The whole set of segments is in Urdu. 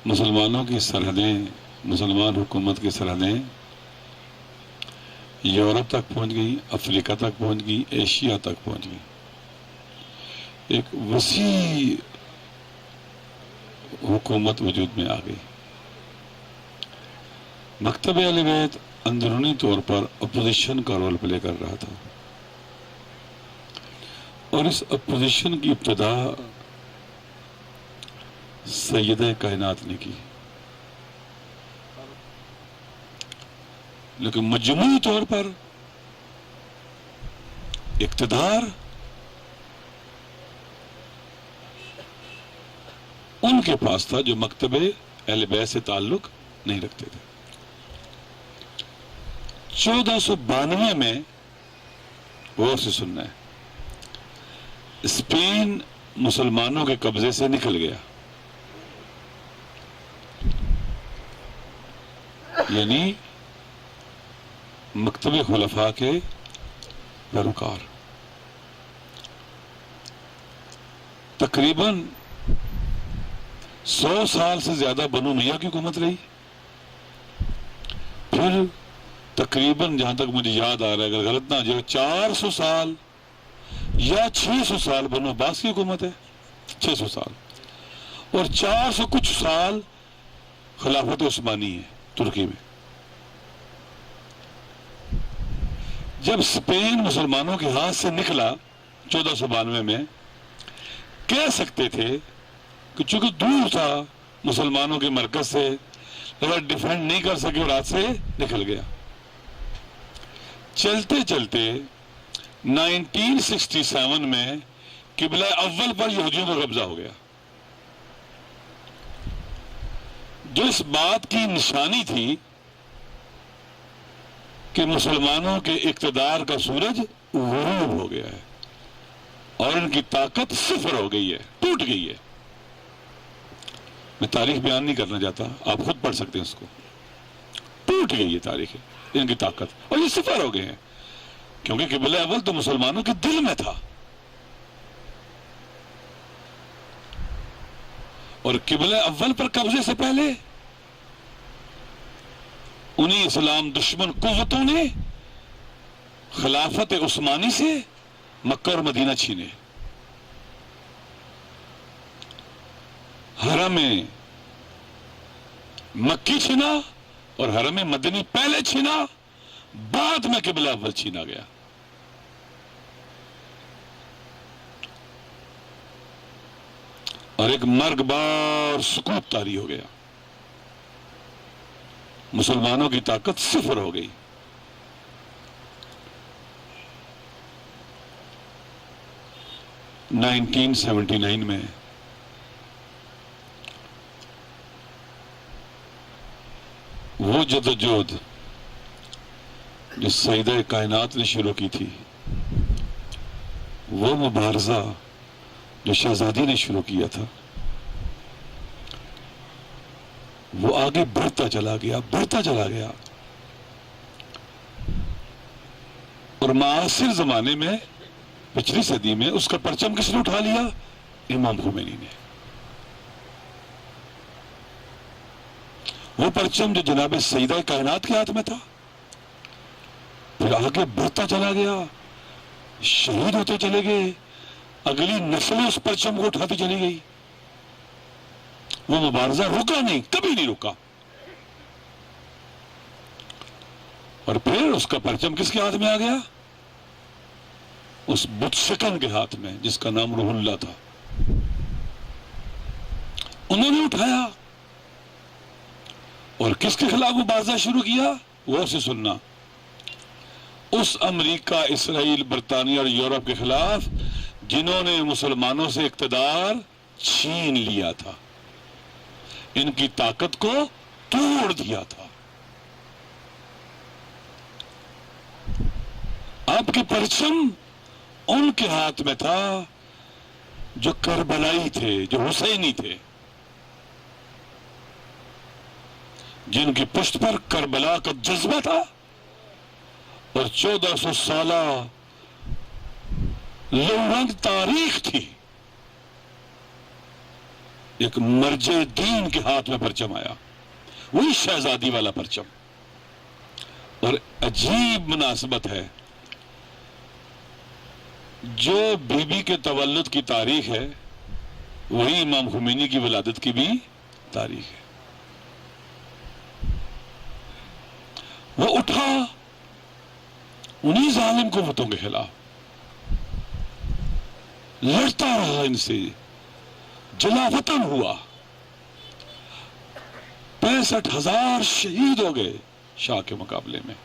مسلمانوں کی سرحدیں، مسلمان حکومت کی سرحدیں یورپ تک پہنچ گئی، افریقہ تک پہنچ گئی، ایشیا تک پہنچ گئی. ایک وسیع حکومت وجود میں آ گئی. مکتب اہل بیت اندرونی طور پر اپوزیشن کا رول پلے کر رہا تھا، اور اس اپوزیشن کی ابتدا سیدہ کائنات نے کی. لیکن مجموعی طور پر اقتدار ان کے پاس تھا جو مکتب اہل بیت سے تعلق نہیں رکھتے تھے. 1492 میں غور سے سننا ہے، اسپین مسلمانوں کے قبضے سے نکل گیا. یعنی مکتب خلفاء کے پیروکار تقریباً 100 سال سے زیادہ بنو امیہ کی حکومت رہی. پھر تقریباً جہاں تک مجھے یاد آ رہا ہے، اگر غلط نہ جو 400 سال یا 600 سال بنو عباس کی حکومت ہے، 600 سال، اور 400 کچھ سال خلافت عثمانی ہے ترکی میں. جب اسپین مسلمانوں کے ہاتھ سے نکلا 1492 میں، کہہ سکتے تھے کہ چونکہ دور تھا مسلمانوں کے مرکز سے، لیکن ڈیفینڈ نہیں کر سکے اور ہاتھ سے نکل گیا. چلتے چلتے 1967 میں قبلہ اول پر یہودیوں کا قبضہ ہو گیا، جو اس بات کی نشانی تھی کہ مسلمانوں کے اقتدار کا سورج غروب ہو گیا ہے اور ان کی طاقت صفر ہو گئی ہے، ٹوٹ گئی ہے. میں تاریخ بیان نہیں کرنا چاہتا، آپ خود پڑھ سکتے ہیں اس کو. ٹوٹ گئی ہے تاریخ، ان کی طاقت، اور یہ صفر ہو گئے ہیں، کیونکہ قبلہ اول تو مسلمانوں کے دل میں تھا، اور قبلہ اول پر قبضے سے پہلے انہی اسلام دشمن قوتوں نے خلافت عثمانی سے مکہ اور مدینہ چھینے. حرم مکی چھینا اور حرم مدنی پہلے چھینا، بعد میں قبلہ اول چھینا گیا. اور ایک مرگ بار سکوت طاری ہو گیا، مسلمانوں کی طاقت صفر ہو گئی. نائنٹین 79 میں وہ جدوجہد جو سیدہ کائنات نے شروع کی تھی، وہ مبارزہ جو شہزادی نے شروع کیا تھا، وہ آگے بڑھتا چلا گیا، بڑھتا چلا گیا. اور معاصر زمانے میں، پچھلی صدی میں، اس کا پرچم کس نے اٹھا لیا؟ امام خمینی نے. وہ پرچم جو جناب سیدہ کائنات کے ہاتھ میں تھا، پھر آگے بڑھتا چلا گیا، شہید ہوتے چلے گئے، اگلی نسلیں اس پرچم کو اٹھاتی چلی گئی. وہ مبارزہ رکا نہیں، کبھی نہیں رکا. اور پھر اس کا پرچم کس کے ہاتھ میں آ گیا؟ اس بت شکن کے ہاتھ میں، جس کا نام روح اللہ تھا. انہوں نے اٹھایا اور کس کے خلاف مبارزہ شروع کیا؟ غور سے سننا، اس امریکہ، اسرائیل، برطانیہ اور یورپ کے خلاف جنہوں نے مسلمانوں سے اقتدار چھین لیا تھا، ان کی طاقت کو توڑ دیا تھا. آپ کے پرچم ان کے ہاتھ میں تھا جو کربلائی تھے، جو حسینی تھے، جن کی پشت پر کربلا کا جذبہ تھا اور 1400 سالہ لو رنگ تاریخ تھی. ایک مرج دین کے ہاتھ میں پرچم آیا، وہی شہزادی والا پرچم. اور عجیب مناسبت ہے، جو بی بی کے تولد کی تاریخ ہے وہی امام خمینی کی ولادت کی بھی تاریخ ہے. وہ اٹھا انہی ظالم قوتوں کے خلاف، لڑتا رہا، ان سے جلا وطن ہوا، 65,000 شہید ہو گئے شاہ کے مقابلے میں.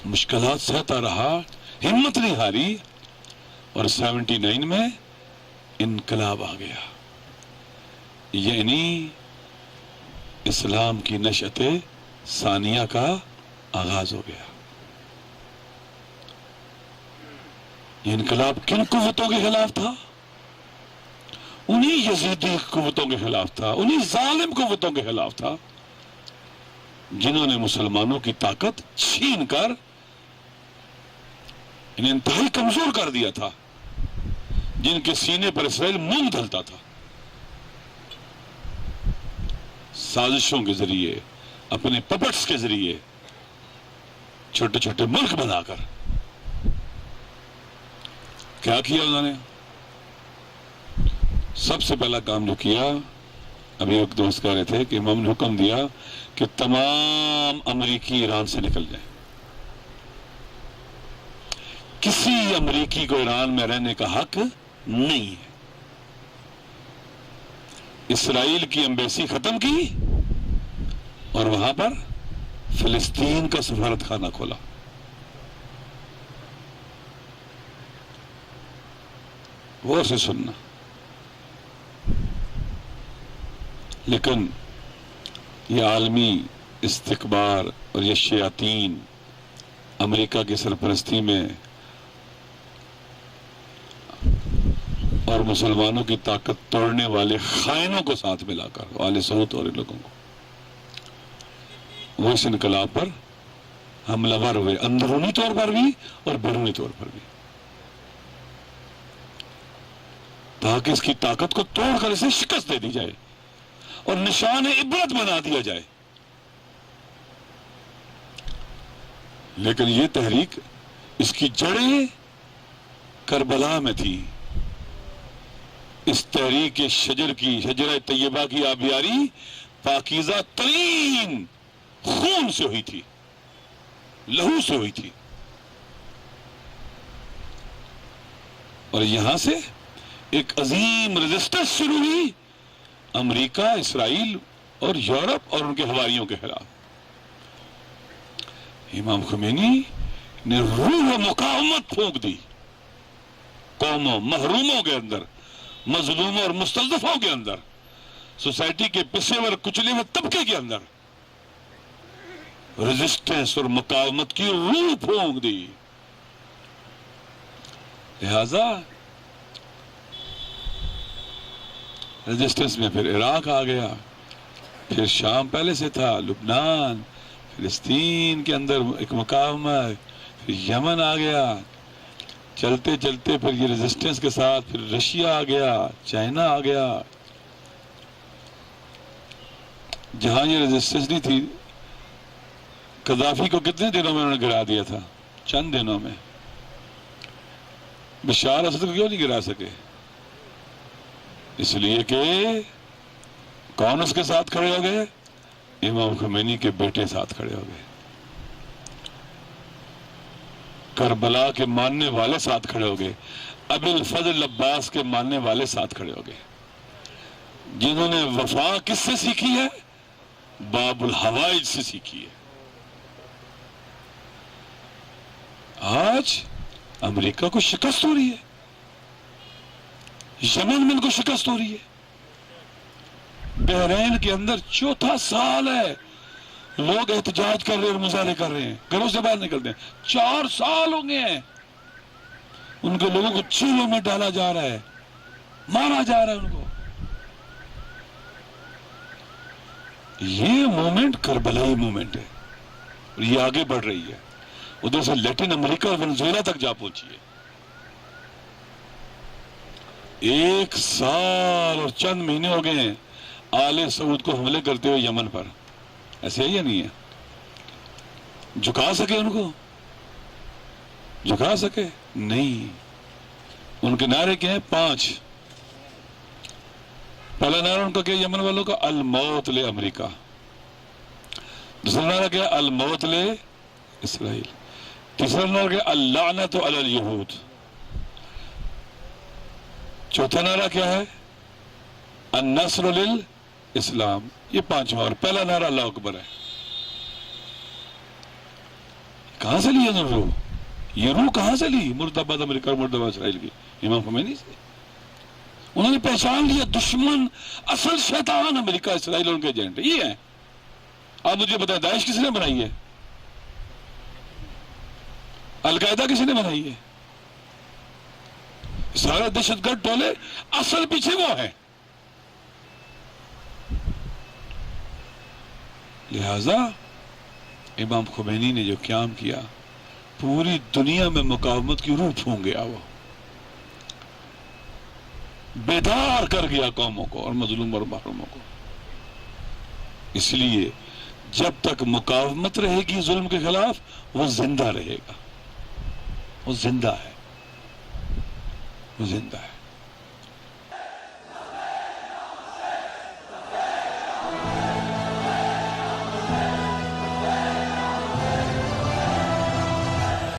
مشکلات سہتا رہا، ہمت نہیں ہاری، اور 79 میں انقلاب آ گیا. یعنی اسلام کی نشأت ثانیہ کا آغاز ہو گیا. یہ انقلاب کن قوتوں کے خلاف تھا؟ انہی یزیدی قوتوں کے خلاف تھا، انہی ظالم قوتوں کے خلاف تھا، جنہوں نے مسلمانوں کی طاقت چھین کر انہیں انتہائی کمزور کر دیا تھا، جن کے سینے پر اسرائیل مونگ ڈھلتا تھا. سازشوں کے ذریعے، اپنے پپٹس کے ذریعے، چھوٹے چھوٹے ملک بنا کر کیا کیا انہوں نے؟ سب سے پہلا کام جو کیا، ابھی ایک دوست کہہ رہے تھے کہ امام نے حکم دیا کہ تمام امریکی ایران سے نکل جائیں. کسی امریکی کو ایران میں رہنے کا حق نہیں ہے. اسرائیل کی ایمبیسی ختم کی اور وہاں پر فلسطین کا سفارت خانہ کھولا. غور سے سننا. لیکن یہ عالمی استکبار اور یہ شیاطین امریکہ کی سرپرستی میں اور مسلمانوں کی طاقت توڑنے والے خائنوں کو ساتھ ملا کر، آل سعود اور ان لوگوں کو، وہ اس انقلاب پر حملہ ور ہوئے، اندرونی طور پر بھی اور بیرونی طور پر بھی، تاکہ اس کی طاقت کو توڑ کر اسے شکست دے دی جائے اور نشان عبرت بنا دیا جائے. لیکن یہ تحریک، اس کی جڑیں کربلا میں تھی. اس تحریک شجرہ طیبہ کی آبیاری پاکیزہ ترین خون سے ہوئی تھی، لہو سے ہوئی تھی. اور یہاں سے ایک عظیم ریزسٹنس شروع ہوئی امریکہ، اسرائیل اور یورپ اور ان کے حواریوں کے خلاف. امام خمینی نے روح و مقاومت پھونک دی قوموں، محروموں کے اندر، مظلوموں اور مستضعفوں کے اندر، سوسائٹی کے پسے اور کچلے ہوئے طبقے کے اندر ریزسٹنس اور مقاومت کی روح پھونک دی. لہذا ریزسٹنس میں پھر عراق آ گیا، پھر شام پہلے سے تھا، لبنان، فلسطین کے اندر ایک مقاومت، پھر یمن آ گیا، چلتے چلتے پھر یہ ریزسٹنس کے ساتھ پھر رشیا آ گیا، چائنا آ گیا. جہاں یہ ریزسٹنس نہیں تھی، قذافی کو کتنے دنوں میں انہوں نے گرا دیا تھا؟ چند دنوں میں. بشار اسد کو کیوں نہیں گرا سکے؟ اس لیے کہ کون اس کے ساتھ کھڑے ہو گئے؟ امام خمینی کے بیٹے ساتھ کھڑے ہو گئے، کربلا کے ماننے والے ساتھ کھڑے ہو گئے، ابی الفضل عباس کے ماننے والے ساتھ کھڑے ہو گئے، جنہوں نے وفا کس سے سیکھی ہے؟ باب الحوائج سے سیکھی ہے. آج امریکہ کو شکست ہو رہی ہے، یمن میں ان کو شکست ہو رہی ہے، بحرین کے اندر 4تھا سال ہے لوگ احتجاج کر رہے ہیں اور مظاہرے کر رہے ہیں، گھروں سے باہر نکلتے ہیں. 4 سال ہو گئے ہیں ان کے لوگوں کو چیلوں میں ڈالا جا رہا ہے، مارا جا رہا ہے ان کو. یہ مومنٹ کربلائی مومنٹ ہے اور یہ آگے بڑھ رہی ہے، ادھر سے لیٹن امریکہ اور ونزویلا تک جا پہنچی ہے. 1 سال اور چند مہینے ہو گئے ہیں آل سعود کو حملے کرتے ہوئے یمن پر. ایسے ہے یا نہیں ہے؟ جھکا سکے ان کو؟ جھکا سکے؟ نہیں. ان کے نعرے کیا ہیں؟ 5. پہلا نعرہ ان کا کیا یمن والوں کا؟ الموت لے امریکہ. دوسرا نعرہ کیا؟ الموت لے اسرائیل. تیسرا نعرہ کیا؟ اللعنت علی الیہود. چوتھا نعرہ کیا ہے؟ النصر للاسلام. یہ 5واں. اور پہلا نعرہ اللہ اکبر ہے. کہاں سے لی ہے روح؟ یہ روح کہاں سے لی؟ مرد آباد امریکہ اور مرد آباد اسرائیل کی امام خمینی سے. انہوں نے پہچان لیا دشمن اصل شیطان امریکہ اسرائیل اور ان کے ایجنٹ یہ ہیں. آپ مجھے بتائیں داعش کس نے بنائی ہے؟ القاعدہ کس نے بنائی ہے؟ سارے دہشت گرد ٹولے اصل پیچھے وہ ہے. لہذا امام خمینی نے جو قیام کیا پوری دنیا میں مقاومت کی روح پھونک گیا. وہ بیدار کر گیا قوموں کو اور مظلوم اور محروموں کو. اس لیے جب تک مقاومت رہے گی ظلم کے خلاف وہ زندہ رہے گا. وہ زندہ ہے. وہ زندہ ہے.